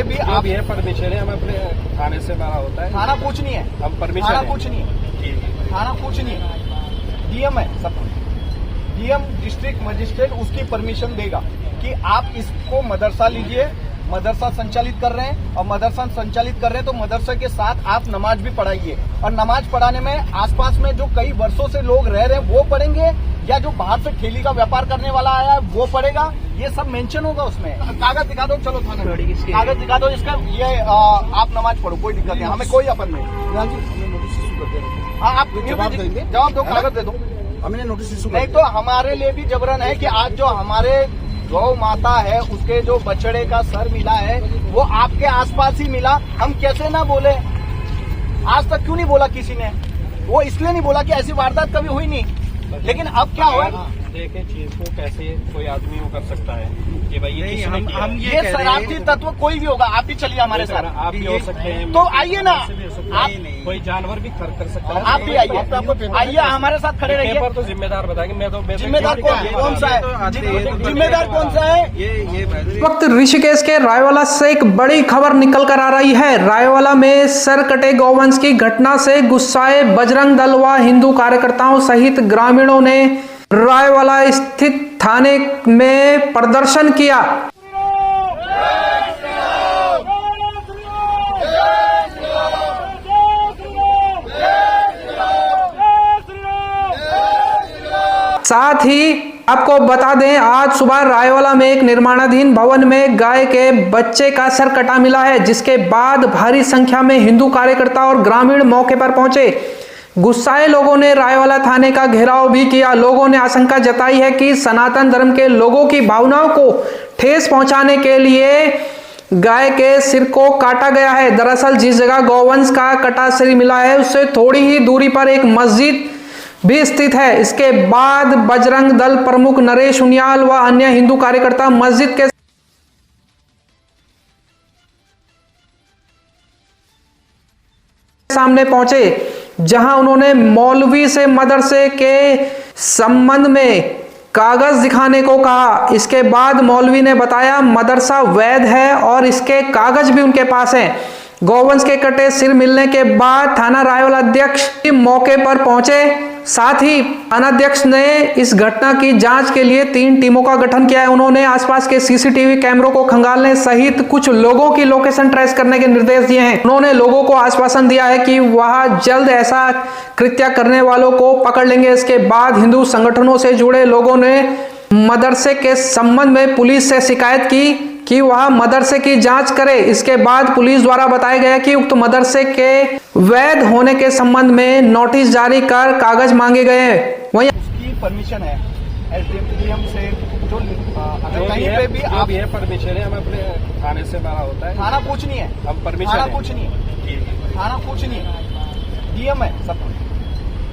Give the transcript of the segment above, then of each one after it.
भी आप ये परमिशन है, हम अपने थाने से बाहर होता है। थाना कुछ नहीं है, हम परमिशन थाना कुछ नहीं है, ठीक है। थाना कुछ नहीं है, डीएम है सब। डीएम डिस्ट्रिक्ट मजिस्ट्रेट उसकी परमिशन देगा कि आप इसको मदरसा लीजिए, मदरसा संचालित कर रहे हैं और मदरसा संचालित कर रहे हैं तो मदरसे के साथ आप नमाज भी पढ़ाइए। और नमाज पढ़ाने में आसपास में जो कई वर्षों से लोग रह रहे हैं वो पढ़ेंगे या जो बाहर से ठेली का व्यापार करने वाला आया है वो पढ़ेगा, ये सब मेंशन होगा उसमें। कागज दिखा दो, चलो थाने में कागज दिखा दो इसका, ये आप नमाज पढ़ो, कोई दिक्कत नहीं, हमें कोई अपन नहीं। हाँ, आप जवाब देंगे, जवाब दो, कागज दे दो। हमने नोटिस इशू नहीं तो हमारे लिए भी जबरन है कि आज जो हमारे गौ माता है उसके जो बछड़े का सर मिला है वो आपके आसपास ही मिला, हम कैसे ना बोले? आज तक क्यों नहीं बोला किसी ने? वो इसलिए नहीं बोला कि ऐसी वारदात कभी हुई नहीं, लेकिन अब क्या हुआ? देखे चीज को कैसे कोई आदमी वो कर सकता है कि भाई ये किसने किया? हम ये शरारती तत्व कोई भी होगा, आप भी चलिए हमारे साथ, आप भी हो सकते हैं, तो आइए ना, आप कोई जानवर भी कर सकता है, आप भी आइए, आइए हमारे साथ खड़े रहिए। पेपर तो जिम्मेदार बताएंगे, मैं तो जिम्मेदार कौन सा है? जिम्मेदार कौन सा है? इस वक्त ऋषिकेश के रायवाला से एक बड़ी खबर निकल कर आ रही है। रायवाला में सर कटे गौवंश की घटना से गुस्साए बजरंग दल व हिंदू कार्यकर्ताओं सहित ग्रामीणों ने रायवाला स्थित थाने में प्रदर्शन किया। साथ ही आपको बता दें, आज सुबह रायवाला में एक निर्माणाधीन भवन में गाय के बच्चे का सर कटा मिला है, जिसके बाद भारी संख्या में हिंदू कार्यकर्ता और ग्रामीण मौके पर पहुंचे। गुस्साए लोगों ने रायवाला थाने का घेराव भी किया। लोगों ने आशंका जताई है कि सनातन धर्म के लोगों की भावनाओं को ठेस पहुंचाने के लिए गाय के सिर को काटा गया है। दरअसल जिस जगह गौवंश का कटा सिर मिला है उससे थोड़ी ही दूरी पर एक मस्जिद भी स्थित है। इसके बाद बजरंग दल प्रमुख नरेश उनियाल व अन्य हिंदू कार्यकर्ता मस्जिद के सामने पहुंचे, जहां उन्होंने मौलवी से मदरसे के संबंध में कागज दिखाने को कहा। इसके बाद मौलवी ने बताया मदरसा वैध है और इसके कागज भी उनके पास हैं। गौवंश के कटे सिर मिलने के बाद थाना रायवाला अध्यक्ष मौके पर पहुंचे। साथ ही थानाध्यक्ष ने इस घटना की जांच के लिए 3 टीमों का गठन किया है। उन्होंने आसपास के सीसीटीवी कैमरों को खंगालने सहित कुछ लोगों की लोकेशन ट्रेस करने के निर्देश दिए हैं। उन्होंने लोगों को आश्वासन दिया है कि वह जल्द ऐसा कृत्य करने वालों को पकड़ लेंगे। इसके बाद हिंदू संगठनों से जुड़े लोगों ने मदरसे के संबंध में पुलिस से शिकायत की कि वह मदरसे की जांच करे। इसके बाद पुलिस द्वारा बताया गया कि उक्त मदरसे के वैध होने के संबंध में नोटिस जारी कर कागज मांगे गए हैं। वहीं उसकी परमिशन है एसडीएम से, जो कहीं पे भी आप ये परमिशन है, हम अपने थाने से बाहर होता है। थाना कुछ नहीं है, हम परमिशन थाना कुछ नहीं है, थाना कुछ नहीं है, डीएम है सब।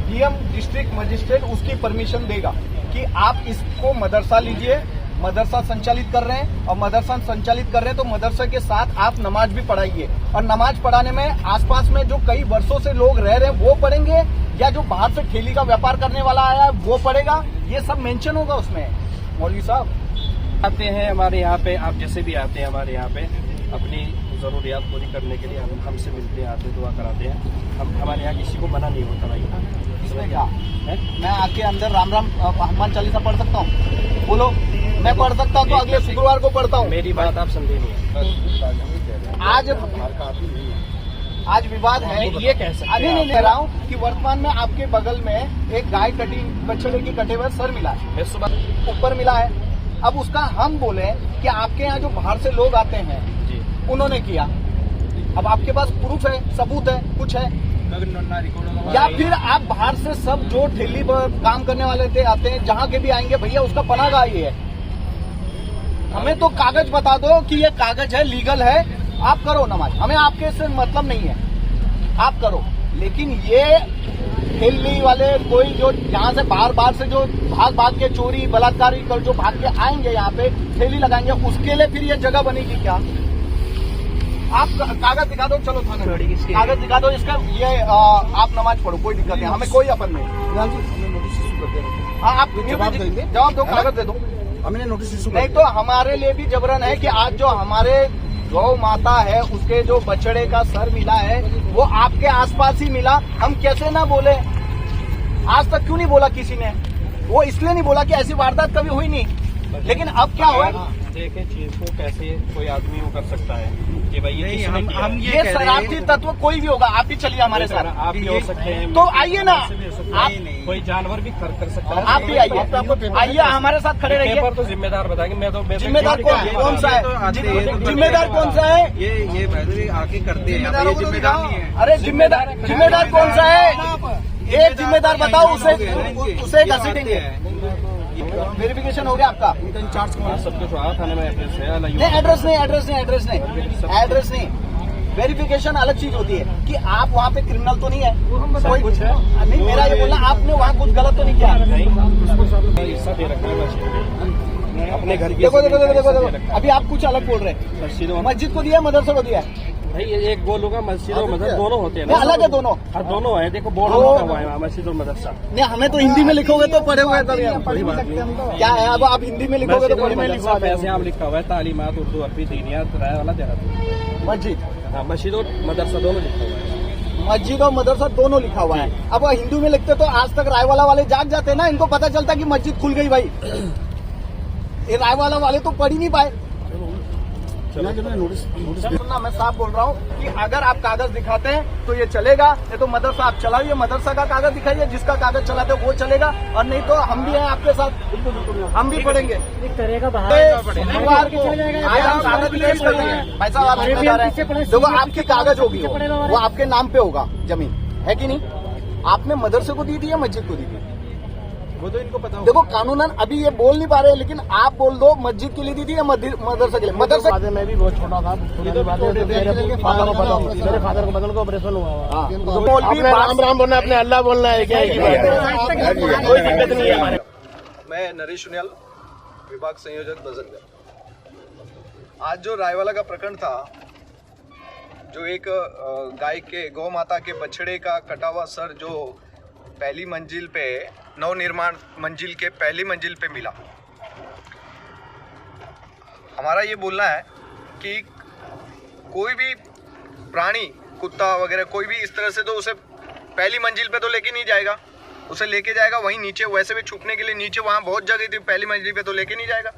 डीएम डिस्ट्रिक्ट मजिस्ट्रेट उसकी परमिशन देगा कि आप इसको मदरसा लीजिए, मदरसा संचालित कर रहे हैं और मदरसा संचालित कर रहे हैं तो मदरसे के साथ आप नमाज भी पढ़ाइए। और नमाज पढ़ाने में आसपास में जो कई वर्षों से लोग रह रहे हैं वो पढ़ेंगे या जो बाहर से ठेली का व्यापार करने वाला आया है वो पढ़ेगा, ये सब मेंशन होगा उसमें। मौलवी साहब आते हैं हमारे यहाँ पे, आप जैसे भी आते हैं हमारे यहाँ पे अपनी जरूरियात पूरी करने के लिए हमसे मिलते हैं, आते दुआ कराते हैं। हम हमारे यहाँ किसी को मना नहीं होता भाई। इसमें क्या है? मैं आके अंदर राम राम हनुमान चालीसा पढ़ सकता हूँ? बोलो, मैं पढ़ सकता हूँ तो अगले शुक्रवार को पढ़ता हूँ। मेरी बात आप समझे नहीं। आज विवाद है, ये कह सकते अभी नहीं ले रहा हूँ कि वर्तमान में आपके बगल में एक गाय कटी बछड़े की कटे हुए सर मिला है, सुबह ऊपर मिला है। अब उसका हम बोले कि आपके यहाँ जो बाहर से लोग आते हैं उन्होंने किया, अब आपके पास प्रूफ है, सबूत है, कुछ है, या फिर आप बाहर से सब जो ठेली पर काम करने वाले थे आते हैं, जहाँ के भी आएंगे भैया उसका पनागाह ये है, हमें तो कागज बता दो कि ये कागज है, लीगल है, आप करो नमाज, हमें आपके से मतलब नहीं है, आप करो। लेकिन ये ठेली वाले कोई जो यहाँ से बाहर से जो भाग के चोरी बलात्कारी कर जो भाग के आएंगे यहाँ पे ठेली लगाएंगे, उसके लिए फिर ये जगह बनेगी क्या? आप कागज दिखा दो, चलो थाने में कागज दिखा दो इसका, ये आप नमाज पढ़ो, कोई दिक्कत नहीं, हमें कोई अपन नहीं। हाँ, आप जवाब देंगे, जवाब दो, कागज दे दो। हमने नोटिस इशू नहीं तो हमारे लिए भी जबरन है कि आज जो हमारे गौ माता है उसके जो बछड़े का सर मिला है वो आपके आसपास ही मिला, हम कैसे ना बोले? आज तक क्यों नहीं बोला किसी ने? वो इसलिए नहीं बोला कि ऐसी वारदात कभी हुई नहीं, लेकिन अब क्या हुआ? देखे चीज को कैसे कोई आदमी वो कर सकता है कि भाई ये किसने किया? ये शरारती तत्व कोई भी होगा, आप भी चलिए हमारे साथ, आप भी हो सकते हैं, तो आइए ना, आप कोई जानवर भी कर सकता है, आप भी आइए, आइए हमारे साथ खड़े रहिए। पेपर तो जिम्मेदार बताएंगे, मैं तो जिम्मेदार कौन सा है? जिम्मेदार कौन सा है? ये आके करते हैं, ये जिम्मेदार नहीं है। अरे जिम्मेदार कौन सा है? एक जिम्मेदार बताओ, उसे घसीटेंगे। वेरिफिकेशन हो गया आपका? सब कुछ वहाँ थाने में एड्रेस है, नहीं एड्रेस नहीं, वेरिफिकेशन अलग चीज होती है कि आप वहाँ पे क्रिमिनल तो नहीं है, कोई कुछ है नहीं। मेरा ये बोलना, आपने वहाँ कुछ गलत तो नहीं किया? हिस्सा दे रखा है अपने घर की। देखो अभी आप कुछ अलग बोल रहे हैं। मस्जिद को दिया, मदरसा को दिया? भाई एक बोलूंगा, मस्जिद और मदरसा दोनों होते हैं नहीं, अलग है दोनों। हाँ दोनों है, देखो बोर्ड लगा हुआ है मस्जिद और मदरसा। नहीं, हमें तो हिंदी में लिखोगे तो पढ़े हुए तभी क्या है? अब आप हिंदी में लिखोगे तो पढ़े में लिखा ऐसे आप लिखा हुआ है तालीमात उर्दू अरबी दीनियात राय वाला देहात। मस्जिद, हाँ मस्जिद और मदरसा दोनों लिखा हुआ है। मस्जिद और मदरसा दोनों लिखा हुआ है। अब हिंदू में लिखते तो आज तक रायवाला वाले जाग जाते ना, इनको पता चलता कि मस्जिद खुल गई भाई। ये रायवाला वाले तो पढ़ ही नहीं पाए। सुनना, मैं साफ बोल रहा हूँ कि अगर आप कागज दिखाते हैं तो ये चलेगा, नहीं तो मदरसा आप चलाइए, मदरसा का कागज दिखाइए, जिसका कागज चलाते वो चलेगा, और नहीं तो हम भी हैं आपके साथ, हम भी पढ़ेंगे। सोमवार को आज हम कागज पेश कर रहे हैं, भाई साहब आप जिम्मेदार हैं। देखो आपकी कागज होगी, वो आपके नाम पे होगा जमीन, है कि नहीं? आपने मदरसे को दी थी या मस्जिद को दी थी? वो तो इनको पता। देखो कानूनन अभी ये बोल नहीं पा रहे, लेकिन आप बोल दो मस्जिद के लिए दी थी या मदरसा के लिए? मदरसा मैं भी बहुत छोटा था, मेरे फादर को बदल को ऑपरेशन हुआ। राम बोलना, अपने अल्लाह बोलना है, क्या कोई दिक्कत नहीं है हमारे। मैं नरेश सुनियाल, विभाग संयोजक बजरंग। आज जो रायवाला का प्रकरण था, जो एक गाय के गौ माता के बछड़े का कटा हुआ सर जो पहली मंजिल पे, नवनिर्माण मंजिल के पहली मंजिल पे मिला, हमारा ये बोलना है कि कोई भी प्राणी, कुत्ता वगैरह कोई भी इस तरह से तो उसे पहली मंजिल पे तो लेके नहीं जाएगा, उसे लेके जाएगा वहीं नीचे, वैसे भी छुपने के लिए नीचे वहाँ बहुत जगह थी, पहली मंजिल पे तो लेके नहीं जाएगा।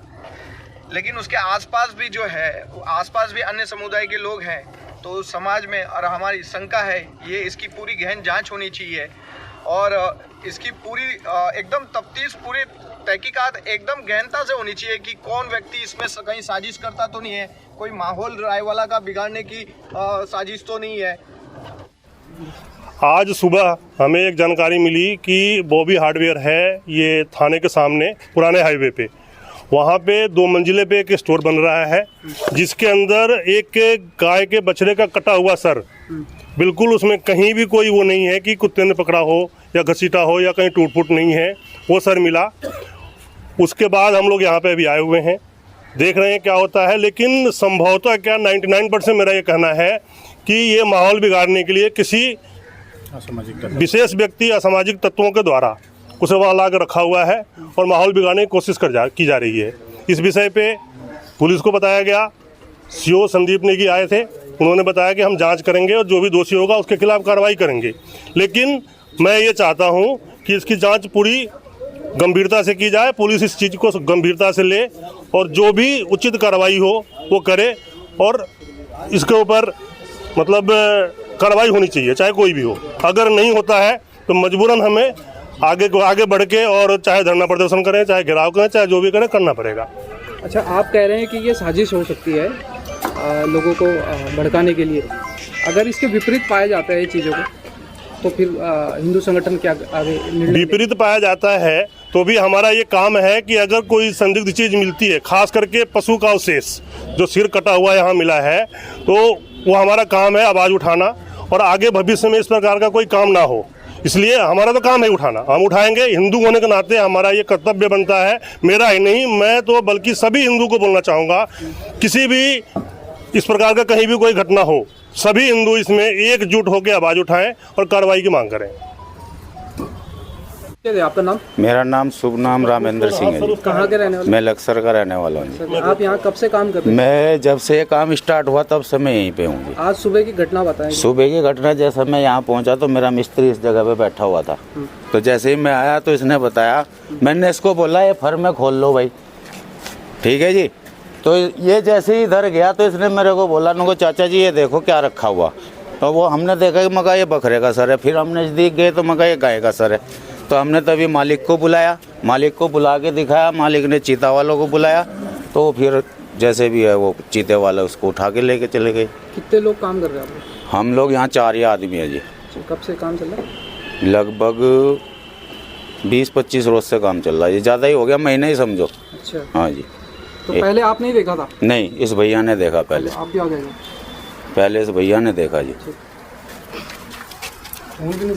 लेकिन उसके आसपास भी जो है, आसपास भी अन्य समुदाय के लोग हैं, तो समाज में और हमारी शंका है, ये इसकी पूरी गहन जांच होनी चाहिए और इसकी पूरी एकदम तफ्तीश, पूरी तहकीकात एकदम गहनता से होनी चाहिए कि कौन व्यक्ति इसमें कहीं साजिश करता तो नहीं है, कोई माहौल रायवाला का बिगाड़ने की साजिश तो नहीं है। आज सुबह हमें एक जानकारी मिली कि बॉबी हार्डवेयर है ये थाने के सामने पुराने हाईवे पे, वहाँ पे 2 मंजिले पे एक स्टोर बन रहा है, जिसके अंदर एक गाय के बछड़े का कटा हुआ सर, बिल्कुल उसमें कहीं भी कोई वो नहीं है कि कुत्ते ने पकड़ा हो या घसीटा हो या कहीं टूट फूट नहीं है, वो सर मिला। उसके बाद हम लोग यहाँ पे अभी आए हुए हैं, देख रहे हैं क्या होता है। लेकिन संभवतः क्या 99% मेरा ये कहना है कि ये माहौल बिगाड़ने के लिए किसी विशेष व्यक्ति, असामाजिक तत्वों के द्वारा उसे वहाँ ला कर रखा हुआ है और माहौल बिगाड़ने की कोशिश की जा रही है। इस विषय पे पुलिस को बताया गया, सीओ संदीप नेगी आए थे, उन्होंने बताया कि हम जांच करेंगे और जो भी दोषी होगा उसके खिलाफ कार्रवाई करेंगे। लेकिन मैं ये चाहता हूँ कि इसकी जांच पूरी गंभीरता से की जाए, पुलिस इस चीज़ को गंभीरता से ले और जो भी उचित कार्रवाई हो वो करे, और इसके ऊपर मतलब कार्रवाई होनी चाहिए, चाहे कोई भी हो। अगर नहीं होता है तो मजबूरन हमें आगे बढ़ के और चाहे धरना प्रदर्शन करें, चाहे घेराव करें, चाहे जो भी करें, करना पड़ेगा। अच्छा, आप कह रहे हैं कि ये साजिश हो सकती है लोगों को भड़काने के लिए। अगर इसके विपरीत पाया जाता है ये चीज़ों को, तो फिर हिंदू संगठन क्या आगे विपरीत पाया जाता है तो भी हमारा ये काम है कि अगर कोई संदिग्ध चीज़ मिलती है, खास करके पशु का अवशेष जो सिर कटा हुआ यहाँ मिला है, तो वो हमारा काम है आवाज़ उठाना, और आगे भविष्य में इस प्रकार का कोई काम ना हो, इसलिए हमारा तो काम है उठाना। हम उठाएंगे, हिंदू होने के नाते हमारा ये कर्तव्य बनता है। मेरा ही नहीं, मैं तो बल्कि सभी हिंदू को बोलना चाहूँगा, किसी भी इस प्रकार का कहीं भी कोई घटना हो, सभी हिंदू इसमें एकजुट होकर आवाज़ उठाएं और कार्रवाई की मांग करें। आपका नाम? मेरा नाम शुभ नाम रामेंद्र सिंह है जी। कहाँ के रहने वाले? मैं लक्सर का रहने वाला हूँ जी। आप यहाँ कब से काम कर रहे हैं? मैं जब से ये काम स्टार्ट हुआ तब से मैं यहीं पे हूँ जी। आज सुबह की घटना बताएं। सुबह की घटना, जैसे मैं यहाँ पहुँचा तो मेरा मिस्त्री इस जगह पे बैठा हुआ था। तो जैसे ही मैं आया तो इसने बताया, मैंने इसको बोला ये फर्म खोल लो भाई, ठीक है जी। तो ये जैसे ही इधर गया तो इसने मेरे को बोला, नुको चाचा जी ये देखो क्या रखा हुआ। तो वो हमने देखा कि मगा ये बकरे का सर है। फिर हम नज़दीक गए तो मगा ये गाय का सर है। तो हमने तभी मालिक को बुलाया, मालिक को बुला के दिखाया, मालिक ने चीता वालों को बुलाया। तो फिर जैसे भी है वो चीते वाले उसको उठा के लेके चले गए। कितने लोग काम कर रहे हैं आप? हम लोग यहाँ 4 ही आदमी हैं जी। कब से काम चल रहा है? लगभग 20-25 रोज से काम चल रहा है। ये ज़्यादा ही हो गया, महीने ही समझो। अच्छा, हाँ जी। तो पहले आप नहीं देखा था? नहीं, इस भैया ने देखा पहले। आप भी आ गए? पहले इस भैया ने देखा जी।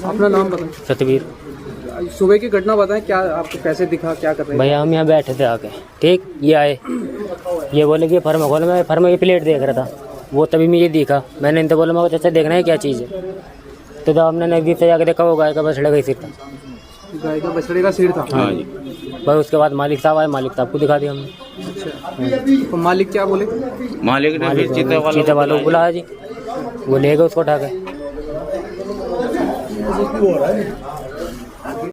अपना नाम बताएं। सतवीर। सुबह की घटना बताएं, क्या आपको कैसे दिखा, क्या कर रहे हैं? भैया हम यहाँ बैठे थे आके, ठीक, ये आए, ये बोले कि फर्म खोल। मैं फर्म की प्लेट देख रहा था, वो तभी मैं ये देखा। मैंने इनसे बोला मैं चाचा देखना है क्या चीज़ है। तो जब हमने नज़दीक से जाकर देखा वो गाय का बछड़े का सिर था। गाय का बछड़े का सिर था? हाँ जी। भाई उसके बाद मालिक साहब आए, मालिक साहब को दिखा दिया हमने। अच्छा, तो मालिक क्या बोले? मालिक ने फिर चीते वालों को बुलाया जी, वो ले गए उसको उठा के।